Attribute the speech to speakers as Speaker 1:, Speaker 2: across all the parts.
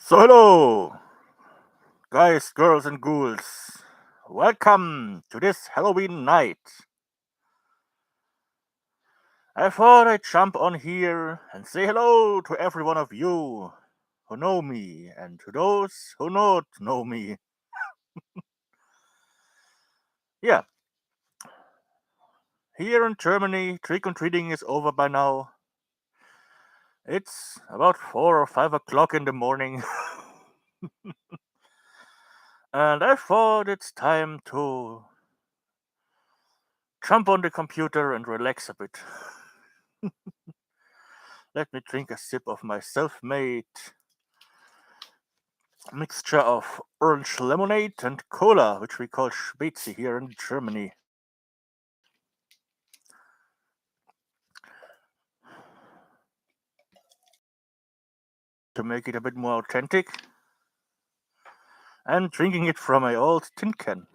Speaker 1: So, hello, guys, girls, and ghouls. Welcome to this Halloween night. I thought I'd jump on here and say hello to every one of you who know me and to those who not know me. Yeah, here in Germany, trick or treating is over by now. It's about 4 or 5 o'clock in the morning, and I thought it's time to jump on the computer and relax a bit. Let me drink a sip of my self made mixture of orange lemonade and cola, which we call Spezi here in Germany. To make it a bit more authentic, I'm drinking it from my old tin can.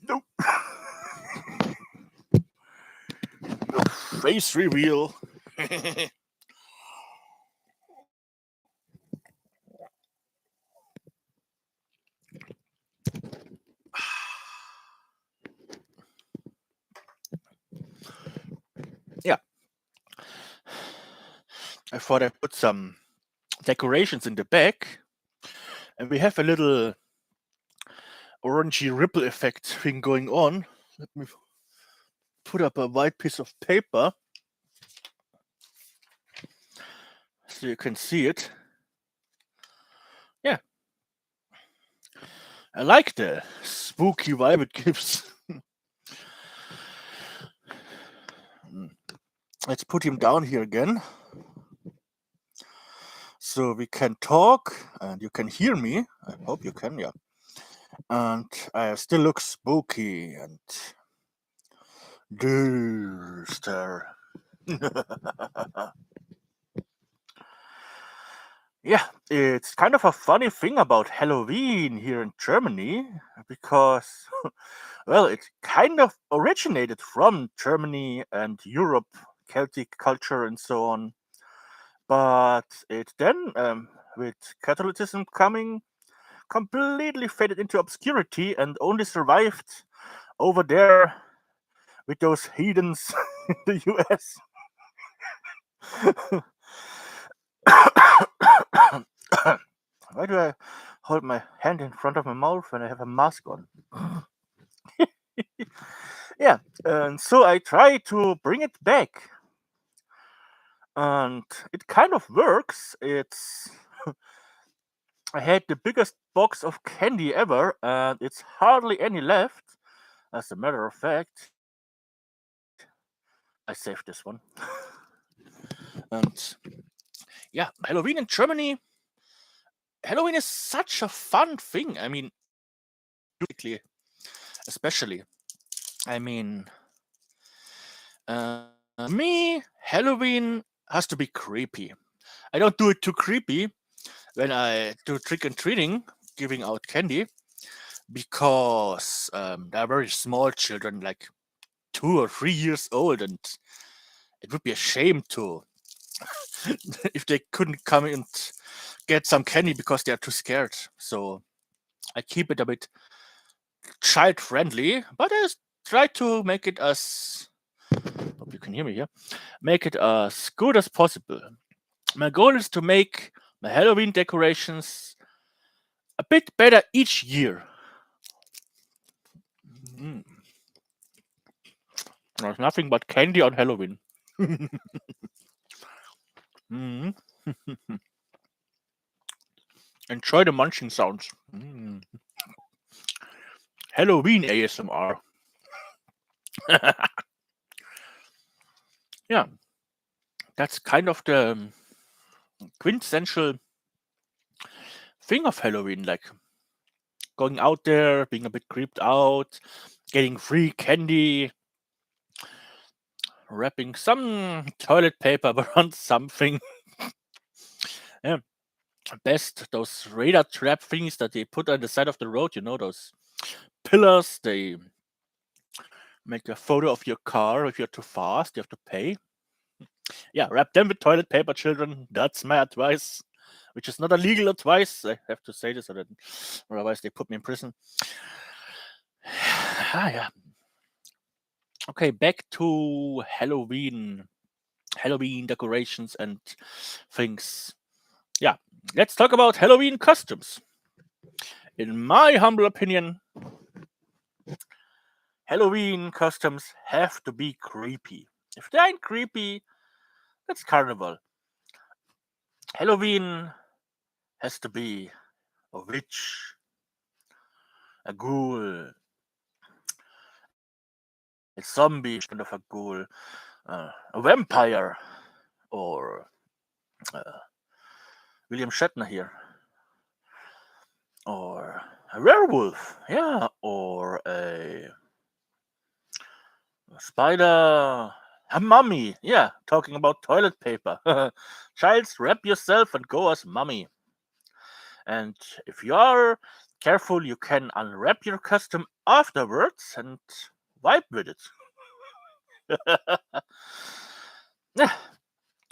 Speaker 1: Nope. No face reveal. Yeah. I thought I'd put some decorations in the back, and we have a little orangey ripple effect thing going on. Let me put up a white piece of paper so you can see it. Yeah. I like the spooky vibe it gives. Let's put him down here again. So we can talk and you can hear me. I hope you can, yeah. And I still look spooky and duster. Yeah, it's kind of a funny thing about Halloween here in Germany because, well, it kind of originated from Germany and Europe, Celtic culture, and so on. But it then, with Catholicism coming, completely faded into obscurity and only survived over there with those heathens in the US. Why do I hold my hand in front of my mouth when I have a mask on? Yeah, and so I try to bring it back. And it kind of works. It's I had the biggest box of candy ever, and it's hardly any left. As a matter of fact, I saved this one. And yeah, Halloween in Germany. Halloween is such a fun thing. I mean, especially. I mean, me, Halloween has to be creepy. I don't do it too creepy when I do trick and treating, giving out candy, because they're very small children, like 2 or 3 years old, and it would be a shame to if they couldn't come and get some candy because they are too scared. So I keep it a bit child friendly, but I try to make it as hope you can hear me here. Make it as good as possible. My goal is to make my Halloween decorations a bit better each year. Mm. There's nothing but candy on Halloween. Mm. Enjoy the munching sounds. Mm. Halloween ASMR. Yeah, that's kind of the quintessential thing of Halloween, like going out there, being a bit creeped out, getting free candy, wrapping some toilet paper around something. Yeah. Best those radar trap things that they put on the side of the road, those pillars they make a photo of your car. If you're too fast, you have to pay. Yeah, wrap them with toilet paper, children. That's my advice, which is not a legal advice. I have to say this, or otherwise they put me in prison. Yeah. Okay, back to Halloween decorations and things. Yeah, let's talk about Halloween costumes. In my humble opinion, Halloween costumes have to be creepy. If they ain't creepy, that's carnival. Halloween has to be a witch, a ghoul, a zombie, kind of a ghoul, a vampire, or William Shatner here, or a werewolf, yeah, or a spider, a mummy, yeah, talking about toilet paper. Childs, wrap yourself and go as mummy. And if you are careful, you can unwrap your costume afterwards and wipe with it.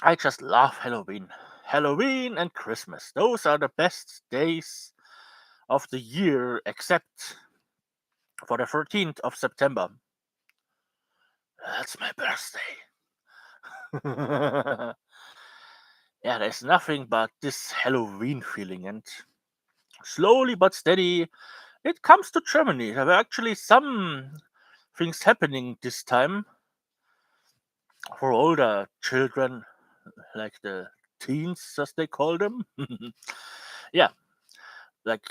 Speaker 1: I just love Halloween. Halloween and Christmas. Those are the best days of the year, except for the 13th of September. That's my birthday. Yeah, there's nothing but this Halloween feeling, and slowly but steady, it comes to Germany. There were actually some things happening this time for older children, like the teens, as they call them. Yeah, like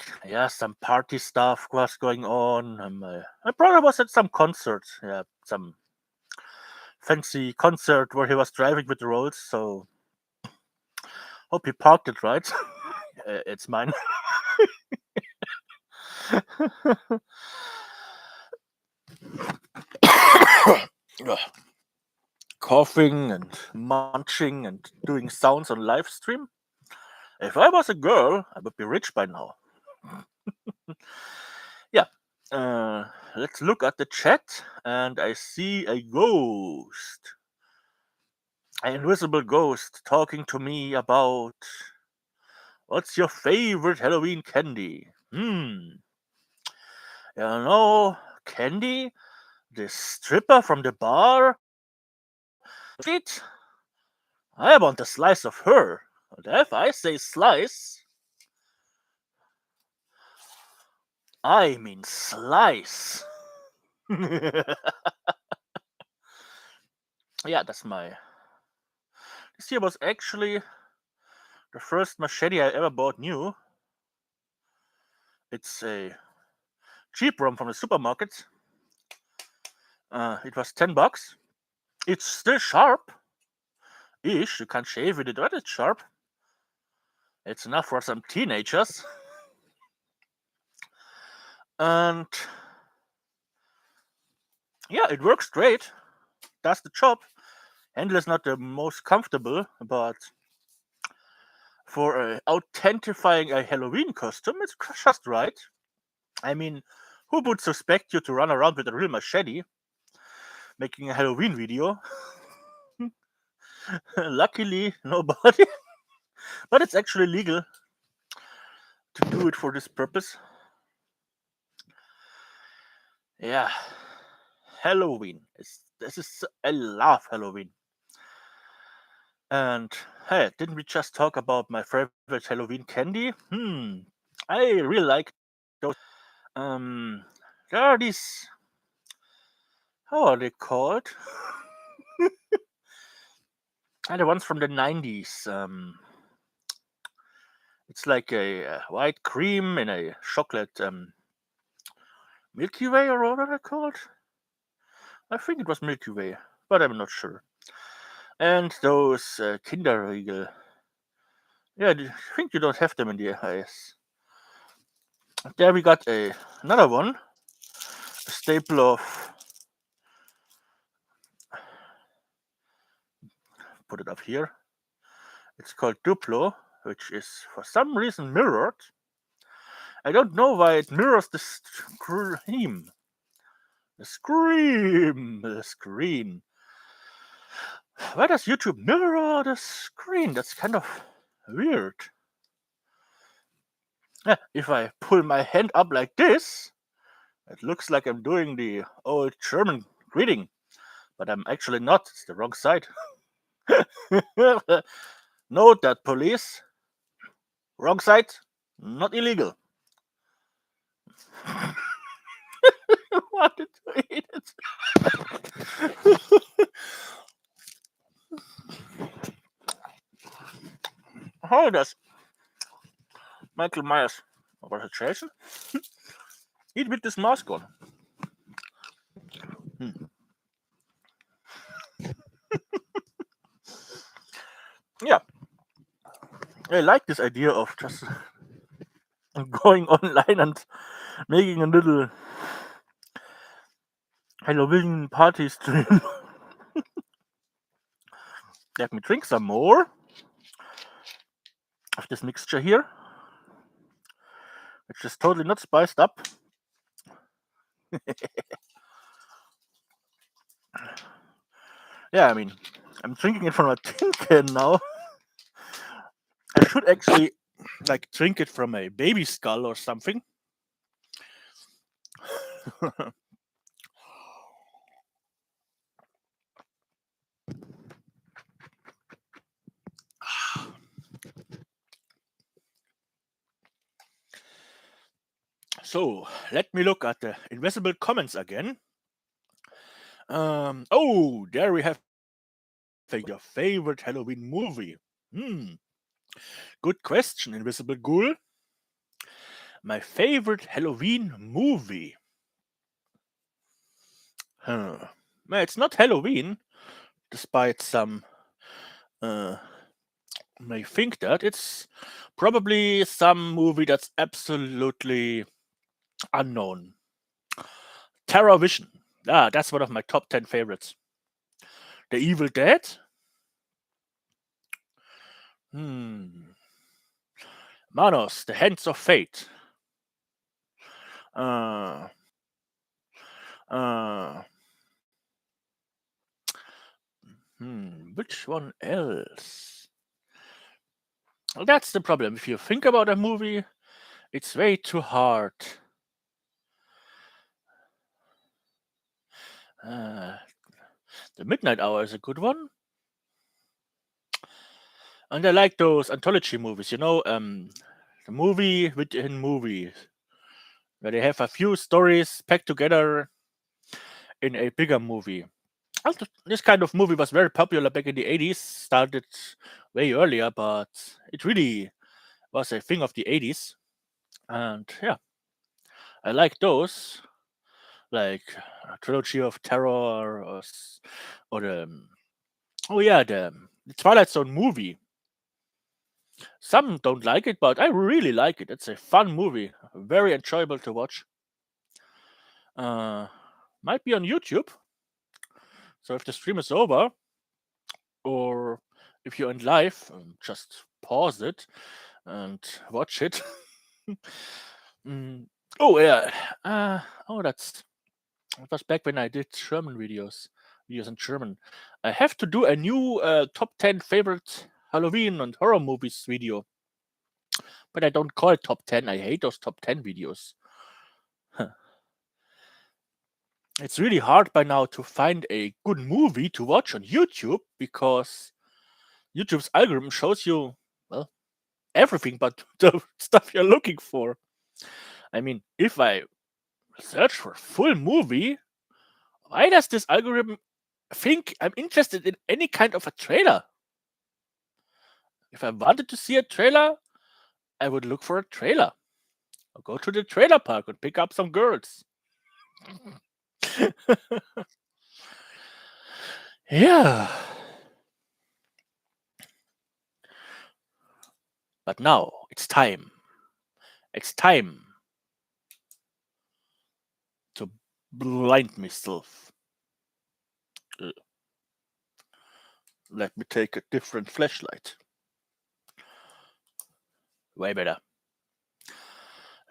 Speaker 1: some party stuff was going on. My brother was at some concert, some fancy concert where he was driving with the rolls. So hope he parked it right. It's mine. Coughing and munching and doing sounds on live stream. If I was a girl, I would be rich by now. Yeah. Let's look at the chat, and I see a ghost. An invisible ghost talking to me about what's your favorite Halloween candy? Candy? The stripper from the bar? It? I want a slice of her. And if I say slice, I mean slice. Yeah, that's my. This here was actually the first machete I ever bought new. It's a cheap one from the supermarket. It was $10. It's still sharp. Ish, you can't shave with it, but it's sharp. It's enough for some teenagers. And yeah, it works great. Does the job. Handle is not the most comfortable, but for authentifying a Halloween costume, it's just right. I mean, who would suspect you to run around with a real machete making a Halloween video? Luckily, nobody. But it's actually legal to do it for this purpose. Yeah. Halloween. I love Halloween. And hey, didn't we just talk about my favorite Halloween candy? I really like those. There are these. How are they called? The ones from the 90s. It's like a white cream in a chocolate Milky Way, or what are they called? I think it was Milky Way, but I'm not sure. And those Kinderriegel. Yeah, I think you don't have them in the IS. There we got another one. A staple of. Put it up here. It's called Duplo, which is for some reason mirrored. I don't know why it mirrors the cream. The scream. The screen. Why does YouTube mirror the screen? That's kind of weird. If I pull my hand up like this, it looks like I'm doing the old German greeting, but I'm actually not. It's the wrong side. Note that, police. Wrong side, not illegal. Wanted to eat it. How does Michael Myers, or was it Jason, eat with this mask on? Yeah, I like this idea of just going online and making a little Halloween party stream. Let me drink some more of this mixture here, which is totally not spiced up. Yeah, I mean, I'm drinking it from a tin can now. I should actually like drink it from a baby skull or something. So let me look at the invisible comments again. Oh, there we have your favorite Halloween movie. Hmm, good question, Invisible Ghoul. My favorite Halloween movie. Huh. Well, it's not Halloween, despite some may think that. It's probably some movie that's absolutely unknown. Terror Vision. Ah, that's one of my top 10 favorites. The Evil Dead? Hmm. Manos, The Hands of Fate. Uh, uh, which one else? Well, that's the problem. If you think about a movie, it's way too hard. Uh, the Midnight Hour is a good one. And I like those anthology movies, the movie within movies, where they have a few stories packed together in a bigger movie. Also, this kind of movie was very popular back in the 80s, started way earlier, but it really was a thing of the 80s. And yeah, I like those, like Trilogy of Terror or the Twilight Zone movie. Some don't like it, but I really like it. It's a fun movie, very enjoyable to watch. Uh, might be on YouTube. So if the stream is over, or if you're in live, just pause it and watch it. Mm, oh yeah. That was back when I did German videos in German. I have to do a new top 10 favorite Halloween and horror movies video, but I don't call it top 10. I hate those top 10 videos. It's really hard by now to find a good movie to watch on YouTube because YouTube's algorithm shows you, well, everything but the stuff you're looking for. I mean, if I search for a full movie, why does this algorithm think I'm interested in any kind of a trailer? If I wanted to see a trailer, I would look for a trailer. Or go to the trailer park and pick up some girls. Yeah. But now it's time. It's time to blind myself. Let me take a different flashlight. Way better.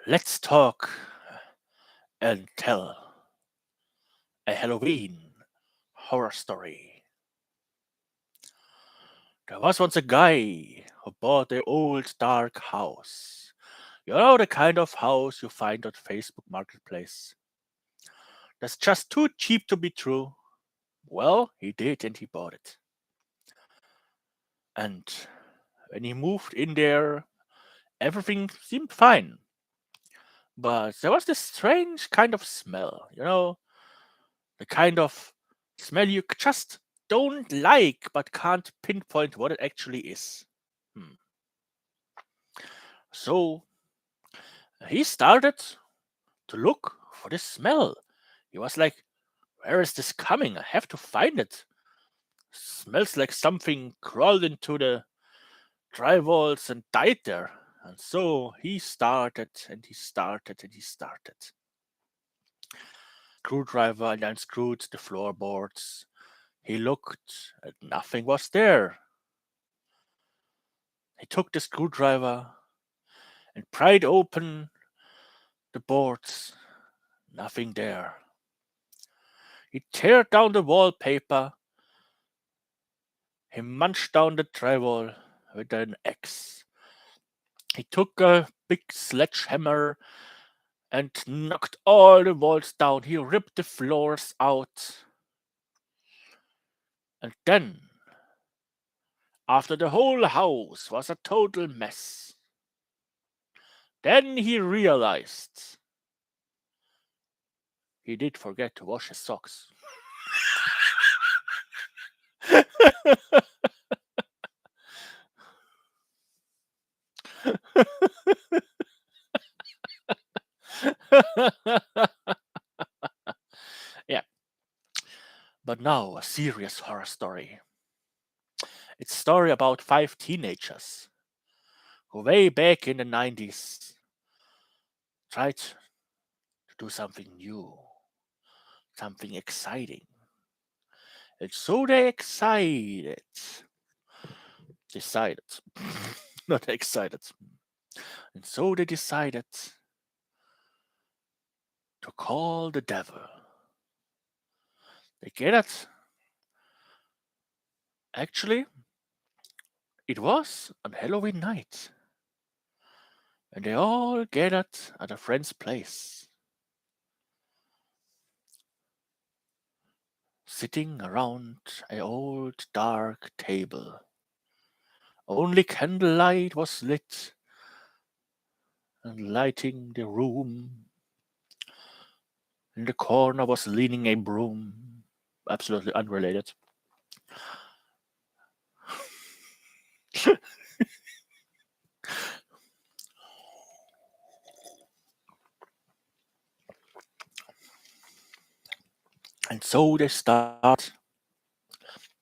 Speaker 1: Let's talk and tell. A Halloween horror story. There was once a guy who bought an old dark house. You know, the kind of house you find on Facebook Marketplace. That's just too cheap to be true. Well, he did and he bought it. And when he moved in there, everything seemed fine. But there was this strange kind of smell, you know, the kind of smell you just don't like but can't pinpoint what it actually is. Hmm. So he started to look for the smell. He was like, where is this coming? I have to find it. Smells like something crawled into the drywalls and died there. And so he started and he started and he started. Screwdriver and unscrewed the floorboards. He looked and nothing was there. He took the screwdriver and pried open the boards. Nothing there. He tear down the wallpaper. He munched down the drywall with an axe. He took a big sledgehammer and knocked all the walls down. He ripped the floors out. And then, after the whole house was a total mess, then he realized he did forget to wash his socks. Yeah. But now, a serious horror story. It's a story about 5 teenagers who, way back in the 90s, tried to do something new, something exciting. And so they decided, not excited. And so they decided to call the devil. They get it? Actually, it was on Halloween night. And they all gathered at a friend's place, sitting around an old dark table. Only candlelight was lit and lighting the room. In the corner was leaning a broom. Absolutely unrelated. And so they start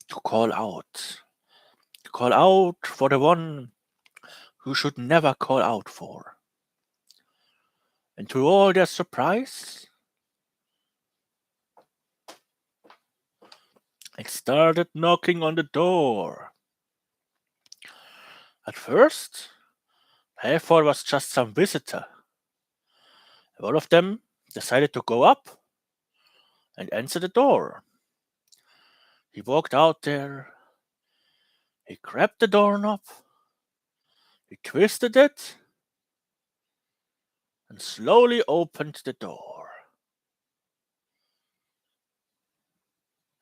Speaker 1: to call out. To call out for the one who should never call out for. And to all their surprise, it started knocking on the door. At first, I thought it was just some visitor. One of them decided to go up and answer the door. He walked out there. He grabbed the doorknob. He twisted it and slowly opened the door.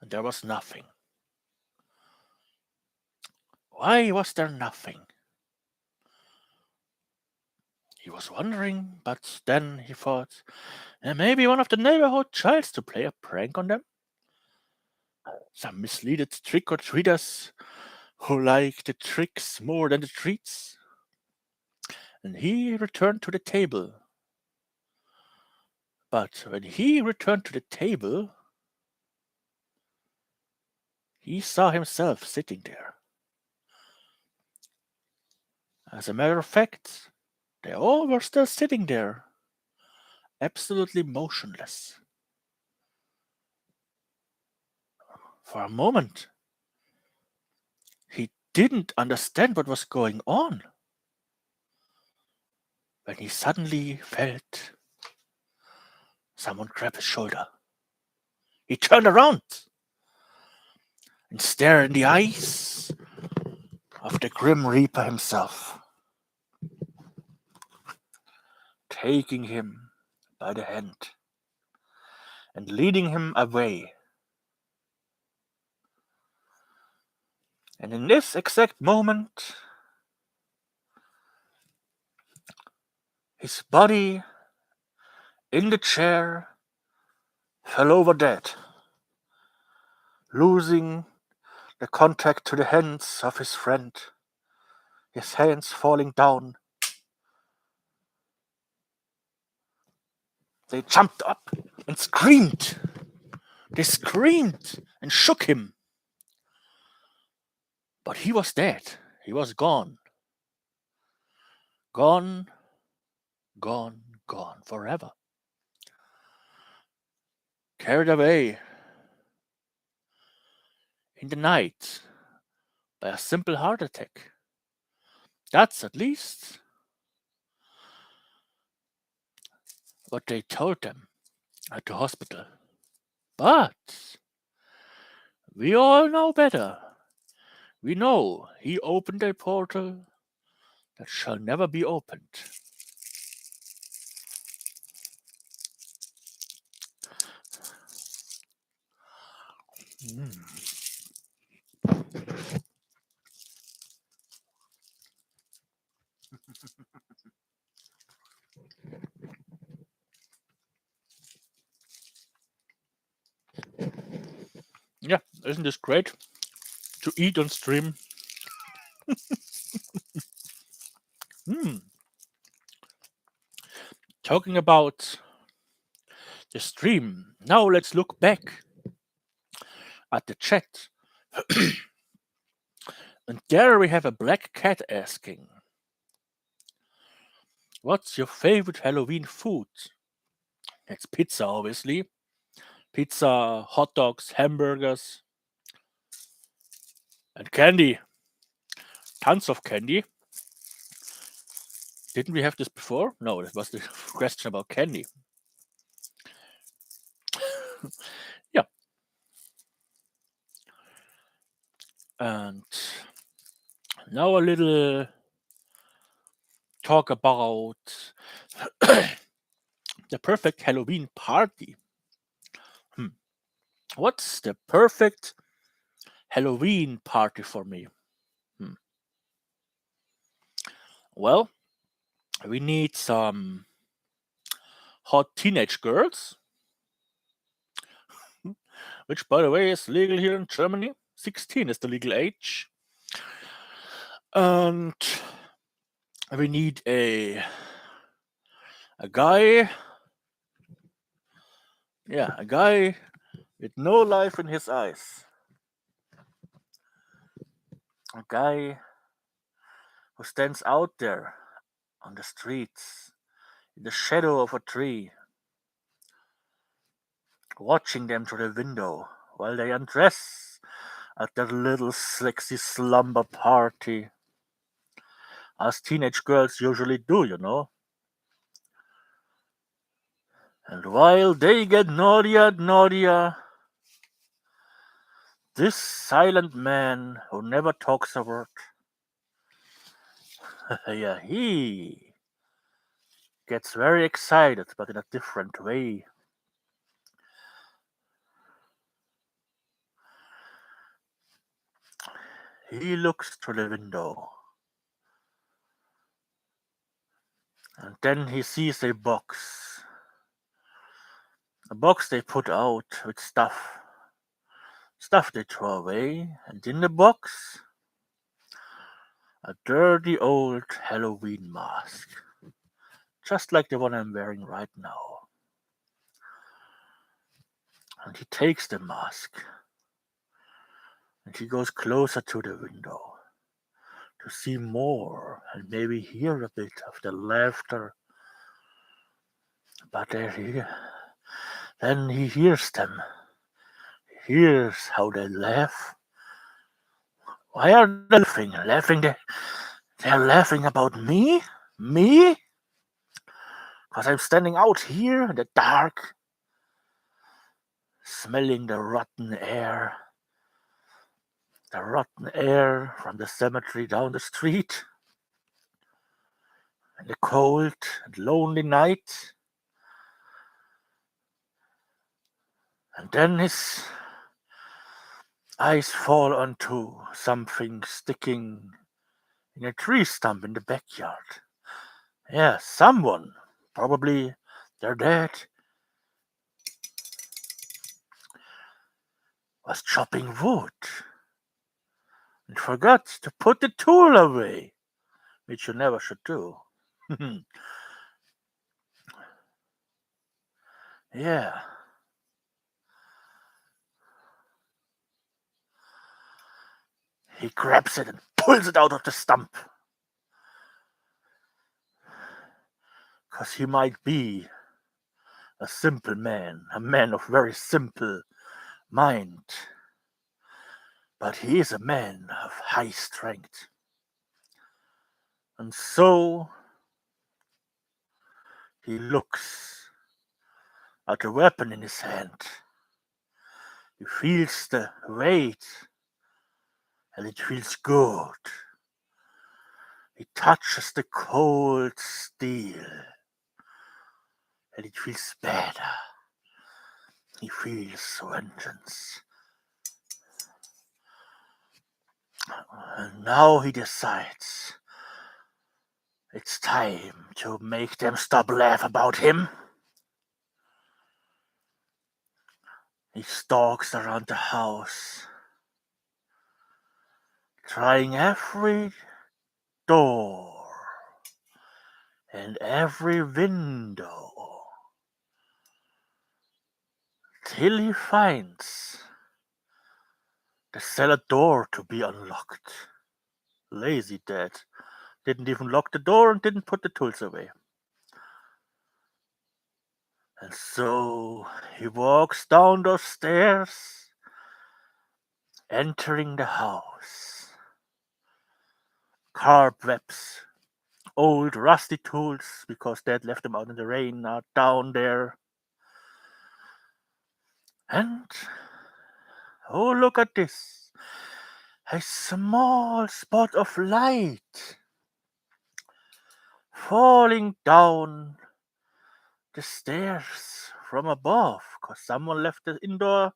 Speaker 1: And there was nothing. Why was there nothing? He was wondering, but then he thought, maybe one of the neighborhood tries to play a prank on them. Some misleaded trick-or-treaters who like the tricks more than the treats. And he returned to the table. But when he returned to the table, he saw himself sitting there. As a matter of fact, they all were still sitting there, absolutely motionless. For a moment, he didn't understand what was going on. When he suddenly felt someone grab his shoulder. He turned around and stared in the eyes of the Grim Reaper himself, taking him by the hand and leading him away. And in this exact moment, his body in the chair fell over dead, losing the contact to the hands of his friend, his hands falling down. They jumped up and screamed. They screamed and shook him. But he was dead. He was gone. Gone, gone, gone forever. Carried away in the night by a simple heart attack. That's at least what they told them at the hospital. But we all know better. We know he opened a portal that shall never be opened. Yeah, isn't this great to eat on stream? Talking about the stream, now let's look back at the chat. And there we have a black cat asking, what's your favorite Halloween food? It's pizza, obviously. Pizza, hot dogs, hamburgers, and candy. Tons of candy. Didn't we have this before? No, that was the question about candy. Yeah. And now a little talk about the perfect Halloween party. What's the perfect Halloween party for me? Well, we need some hot teenage girls, which, by the way, is legal here in Germany. 16 is the legal age. And we need a guy. Yeah, a guy with no life in his eyes. A guy who stands out there on the streets in the shadow of a tree, watching them through the window while they undress at their little sexy slumber party. As teenage girls usually do, you know. And while they get naughtier and naughtier, this silent man who never talks a word, yeah, he gets very excited, but in a different way. He looks through the window, and then he sees a box. A box they put out with stuff. Stuff they throw away, and in the box, a dirty old Halloween mask. Just like the one I'm wearing right now. And he takes the mask, and he goes closer to the window to see more and maybe hear a bit of the laughter. But then he hears them. He hears how they laugh. Why are they laughing? They're laughing about me? Me? Because I'm standing out here in the dark. smelling the rotten air from the cemetery down the street, and the cold and lonely night. And then his eyes fall onto something sticking in a tree stump in the backyard. Yeah, someone, probably their dad, was chopping wood and forgot to put the tool away, which you never should do. Yeah. He grabs it and pulls it out of the stump. 'Cause he might be a simple man, a man of very simple mind. But he is a man of high strength. And so he looks at the weapon in his hand. He feels the weight, and it feels good. He touches the cold steel, and it feels better. He feels vengeance. And now he decides it's time to make them stop laugh about him. He stalks around the house, trying every door and every window till he finds the cellar door to be unlocked. Lazy dad. Didn't even lock the door and didn't put the tools away. And so he walks down those stairs, entering the house. Cobwebs, old rusty tools, because dad left them out in the rain, are down there. And, oh, look at this. A small spot of light falling down the stairs from above, because someone left the indoor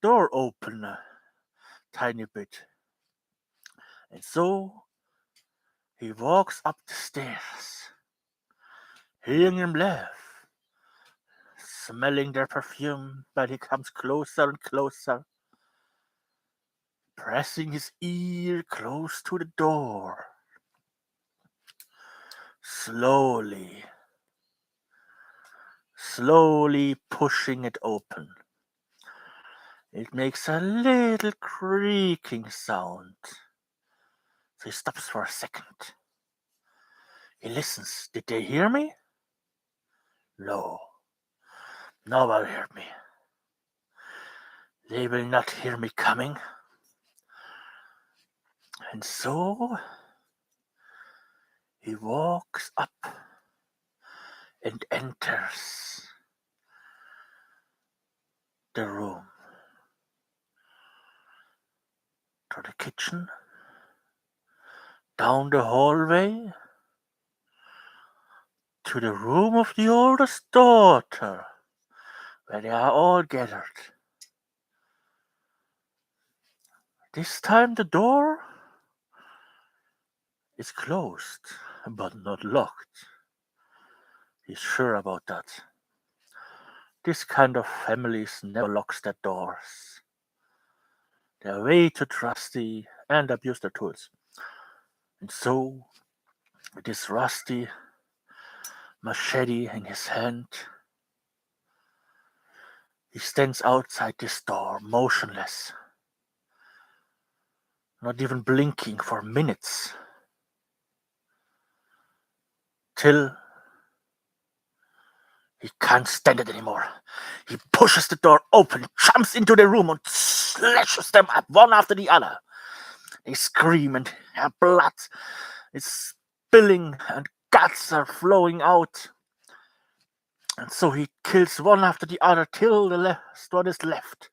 Speaker 1: door open a tiny bit. And so he walks up the stairs, hearing them laugh, smelling their perfume, but he comes closer and closer, pressing his ear close to the door. Slowly pushing it open. It makes a little creaking sound. So he stops for a second. He listens. Did they hear me? No. Nobody heard me. They will not hear me coming. And so he walks up and enters the room. To the kitchen, down the hallway, to the room of the oldest daughter, where they are all gathered. This time the door is closed, but not locked. He's sure about that. This kind of families never locks their doors. They're way too trusty and abuse their tools. And so, with this rusty machete in his hand, he stands outside this door, motionless, not even blinking for minutes, till he can't stand it anymore. He pushes the door open, jumps into the room, and slashes them up one after the other. They scream, and their blood is spilling, and guts are flowing out. And so he kills one after the other till the last one is left.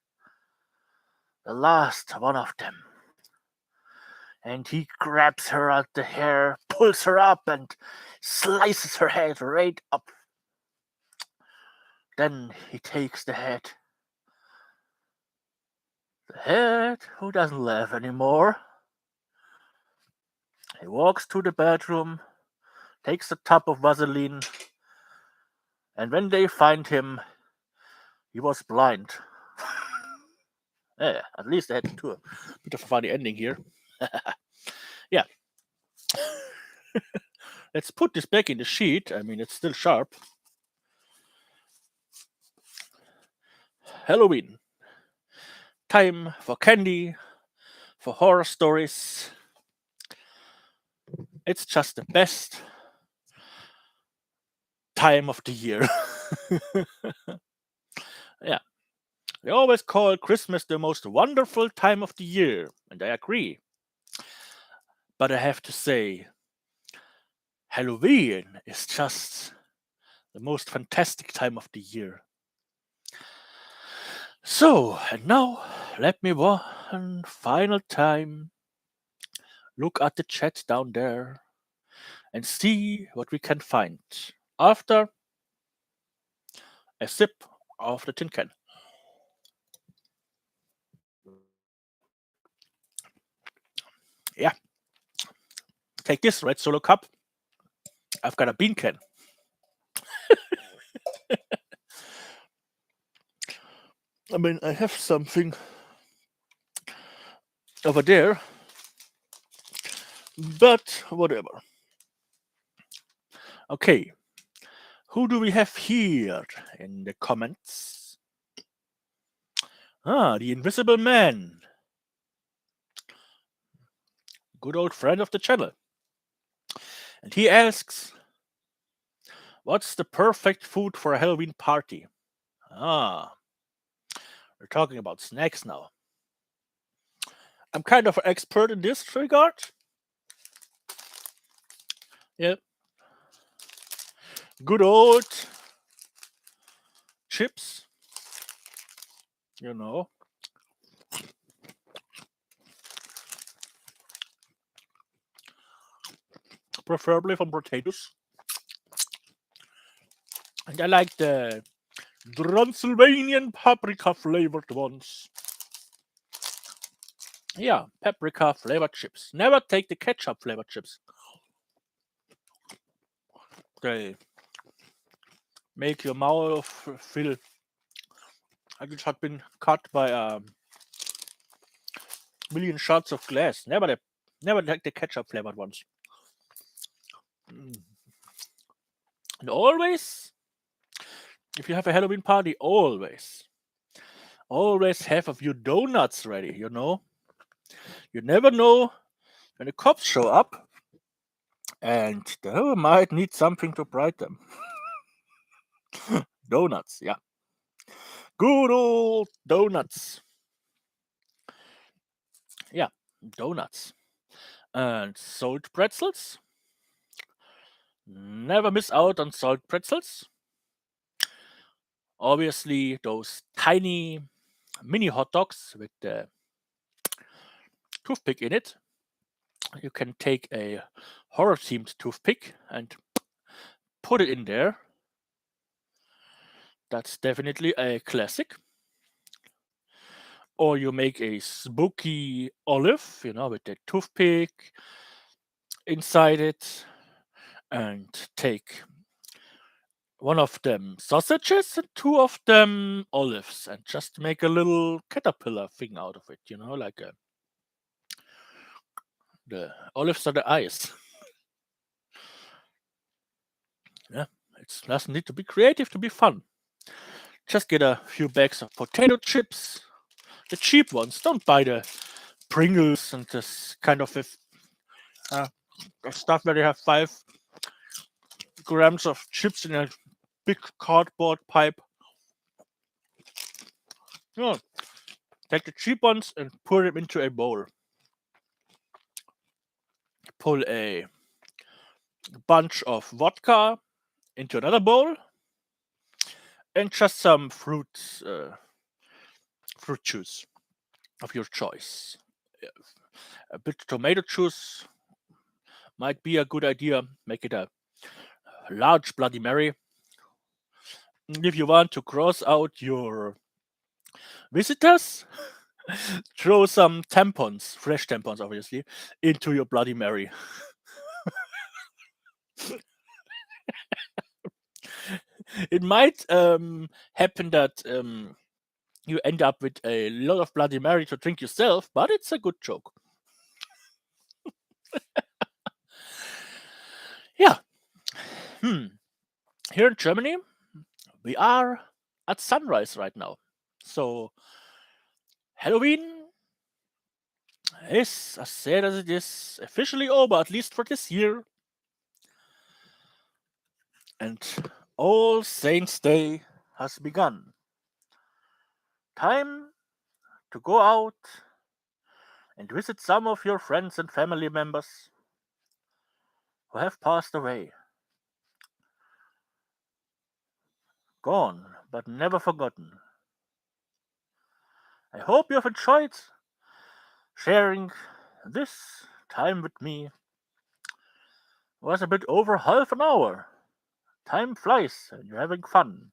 Speaker 1: The last one of them. And he grabs her at the hair, pulls her up, and slices her head right up. Then he takes the head. The head who doesn't laugh anymore. He walks to the bedroom, takes a tub of Vaseline, and when they find him, he was blind. Yeah, at least they had a bit of a funny ending here. Yeah. Let's put this back in the sheet. I mean, it's still sharp. Halloween. Time for candy, for horror stories. It's just the best time of the year. Yeah. They always call Christmas the most wonderful time of the year, and I agree. But I have to say, Halloween is just the most fantastic time of the year. So, and now let me one final time look at the chat down there and see what we can find after a sip of the tin can. Yeah. Take this red solo cup. I've got a bean can. I mean, I have something over there, but whatever. Okay, who do we have here in the comments? Ah, the Invisible Man. Good old friend of the channel. And he asks, what's the perfect food for a Halloween party? Ah, we're talking about snacks now. I'm kind of an expert in this regard. Yeah. Good old chips. You know. Preferably from potatoes. And I like the Transylvanian paprika flavored ones. Yeah, paprika flavored chips. Never take the ketchup flavored chips. They make your mouth feel like it had been cut by a million shots of glass. Never take the ketchup flavored ones. And always, if you have a Halloween party, always have a few donuts ready, you know? You never know when the cops show up and they might need something to bright them. Donuts, yeah. Good old donuts. Yeah, donuts. And salt pretzels. Never miss out on salt pretzels. Obviously, those tiny mini hot dogs with the toothpick in it. You can take a horror themed toothpick and put it in there. That's definitely a classic. Or you make a spooky olive, with the toothpick inside it, and take one of them sausages and two of them olives, and just make a little caterpillar thing out of it, like the olives are the eyes. Yeah, it doesn't need to be creative to be fun. Just get a few bags of potato chips, the cheap ones. Don't buy the Pringles and this kind of stuff where they have 5 grams of chips in a big cardboard pipe. Yeah. Take the cheap ones and pour them into a bowl. Pull a bunch of vodka into another bowl. and just some fruit juice of your choice. A bit tomato juice might be a good idea. Make it a large Bloody Mary. If you want to cross out your visitors, throw some tampons, fresh tampons obviously, into your Bloody Mary. It might happen that you end up with a lot of Bloody Mary to drink yourself, but it's a good joke. Yeah. Here in Germany, we are at sunrise right now. So Halloween is, as sad as it is, officially over, at least for this year. And All Saints' Day has begun. Time to go out and visit some of your friends and family members who have passed away. Gone, but never forgotten. I hope you have enjoyed sharing this time with me. It was a bit over half an hour. Time flies and you're having fun.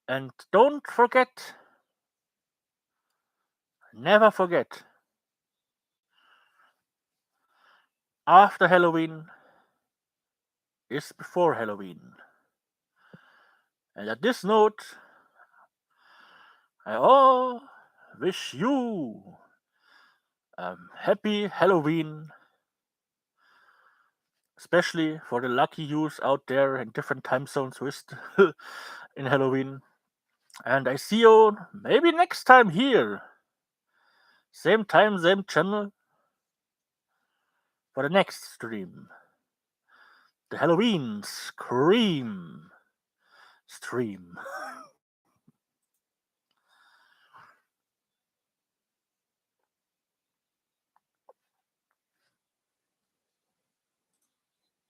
Speaker 1: And don't forget, never forget, after Halloween is before Halloween. And at this note, I all wish you a happy Halloween, especially for the lucky yous out there in different time zones who is still in Halloween. And I see you maybe next time here. Same time, same channel for the next stream. The Halloween Scream stream.